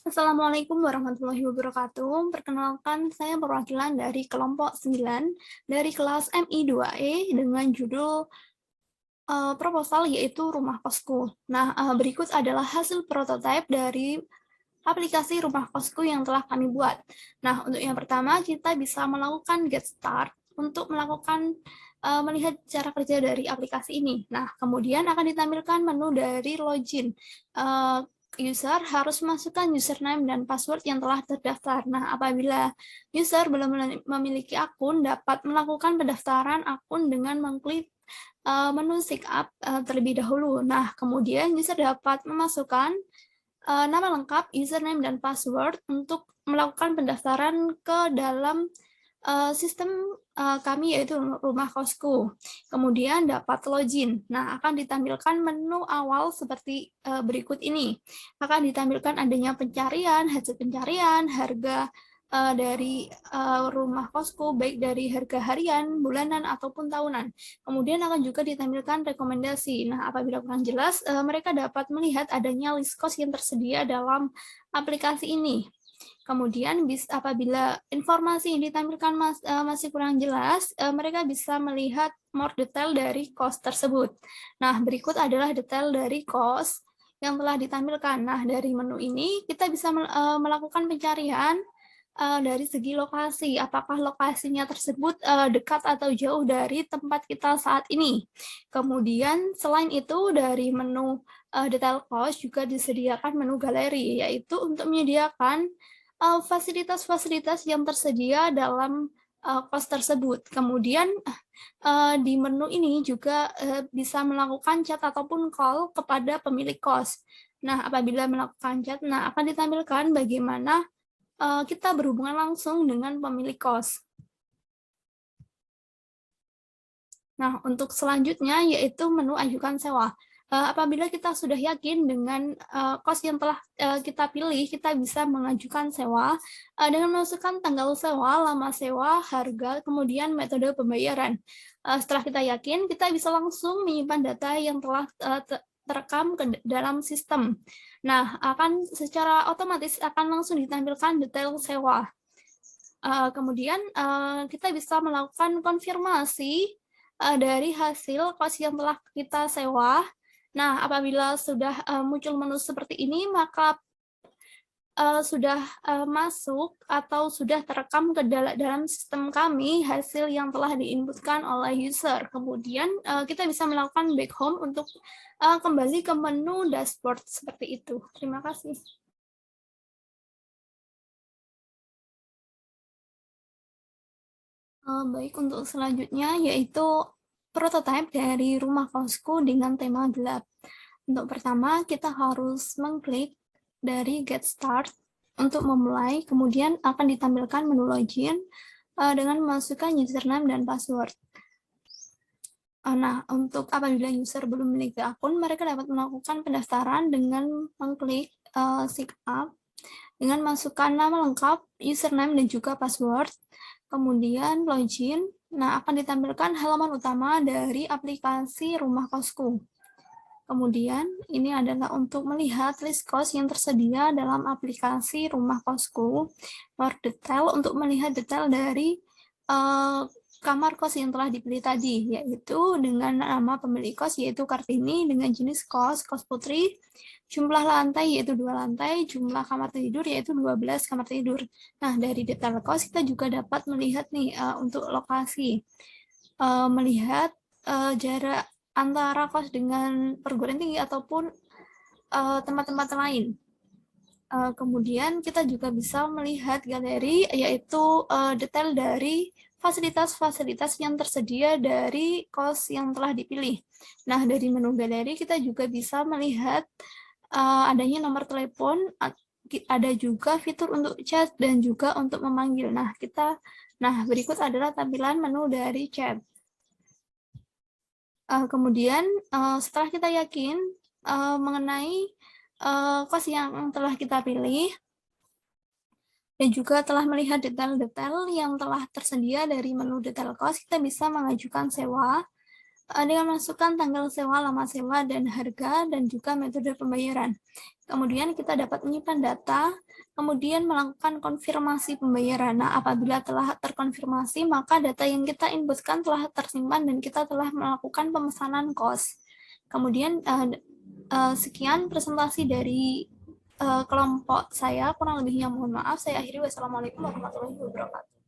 Assalamualaikum warahmatullahi wabarakatuh. Perkenalkan, saya perwakilan dari kelompok 9 dari kelas MI2E dengan judul proposal yaitu Rumah Kosku. Nah, berikut adalah hasil prototipe dari aplikasi Rumah Kosku yang telah kami buat. Nah, untuk yang pertama kita bisa melakukan get start untuk melakukan melihat cara kerja dari aplikasi ini. Nah, kemudian akan ditampilkan menu dari login. User harus masukkan username dan password yang telah terdaftar. Nah, apabila user belum memiliki akun, dapat melakukan pendaftaran akun dengan mengklik menu sign up terlebih dahulu. Nah, kemudian user dapat memasukkan nama lengkap, username, dan password untuk melakukan pendaftaran ke dalam sistem kami yaitu Rumah Kosku. Kemudian dapat login. Nah, akan ditampilkan menu awal seperti berikut ini. Akan ditampilkan adanya pencarian, hasil pencarian, harga dari Rumah Kosku, baik dari harga harian, bulanan, ataupun tahunan. Kemudian akan juga ditampilkan rekomendasi. Nah, apabila kurang jelas, mereka dapat melihat adanya list cost yang tersedia dalam aplikasi ini. Kemudian apabila informasi yang ditampilkan masih kurang jelas, mereka bisa melihat more detail dari cost tersebut. Nah, berikut adalah detail dari cost yang telah ditampilkan. Nah, dari menu ini kita bisa melakukan pencarian dari segi lokasi, apakah lokasinya tersebut dekat atau jauh dari tempat kita saat ini. Kemudian selain itu dari menu detail cost juga disediakan menu galeri, yaitu untuk menyediakan fasilitas-fasilitas yang tersedia dalam kos tersebut. Kemudian di menu ini juga bisa melakukan chat ataupun call kepada pemilik kos. Nah, apabila melakukan chat, akan ditampilkan bagaimana kita berhubungan langsung dengan pemilik kos. Nah, untuk selanjutnya yaitu menu ajukan sewa. Apabila kita sudah yakin dengan kos yang telah kita pilih, kita bisa mengajukan sewa dengan memasukkan tanggal sewa, lama sewa, harga, kemudian metode pembayaran. Setelah kita yakin, kita bisa langsung menyimpan data yang telah terekam ke dalam sistem. Nah, akan secara otomatis akan langsung ditampilkan detail sewa. Kemudian kita bisa melakukan konfirmasi dari hasil kos yang telah kita sewa. Nah, apabila sudah muncul menu seperti ini, maka sudah masuk atau sudah terekam ke dalam sistem kami hasil yang telah diinputkan oleh user. Kemudian kita bisa melakukan back home untuk kembali ke menu dashboard seperti itu. Terima kasih. Baik, untuk selanjutnya yaitu prototipe dari rumah kosku dengan tema gelap. Untuk pertama, kita harus mengklik dari Get Start untuk memulai, kemudian akan ditampilkan menu login dengan memasukkan username dan password. Nah, untuk apabila user belum memiliki akun, mereka dapat melakukan pendaftaran dengan mengklik sign up, dengan masukkan nama lengkap, username, dan juga password. Kemudian login, akan ditampilkan halaman utama dari aplikasi Rumah Kosku. Kemudian ini adalah untuk melihat list kos yang tersedia dalam aplikasi Rumah Kosku. More detail untuk melihat detail dari kamar kos yang telah dipilih tadi, yaitu dengan nama pemilik kos yaitu Kartini, dengan jenis kos putri, jumlah lantai yaitu 2 lantai, jumlah kamar tidur yaitu 12 kamar tidur. Nah, dari detail kos kita juga dapat melihat nih untuk lokasi, melihat jarak antara kos dengan perguruan tinggi ataupun tempat-tempat lain. Kemudian kita juga bisa melihat galeri, yaitu detail dari fasilitas-fasilitas yang tersedia dari kos yang telah dipilih. Nah, dari menu galeri kita juga bisa melihat adanya nomor telepon, ada juga fitur untuk chat dan juga untuk memanggil. Nah, berikut adalah tampilan menu dari chat. Kemudian setelah kita yakin mengenai kos yang telah kita pilih, dan juga telah melihat detail-detail yang telah tersedia dari menu detail kos, kita bisa mengajukan sewa dengan masukkan tanggal sewa, lama sewa, dan harga, dan juga metode pembayaran. Kemudian kita dapat menyimpan data, kemudian melakukan konfirmasi pembayaran. Nah, apabila telah terkonfirmasi, maka data yang kita inputkan telah tersimpan dan kita telah melakukan pemesanan kos. Kemudian sekian presentasi dari kelompok saya, kurang lebihnya mohon maaf. Saya akhiri, wassalamualaikum warahmatullahi wabarakatuh.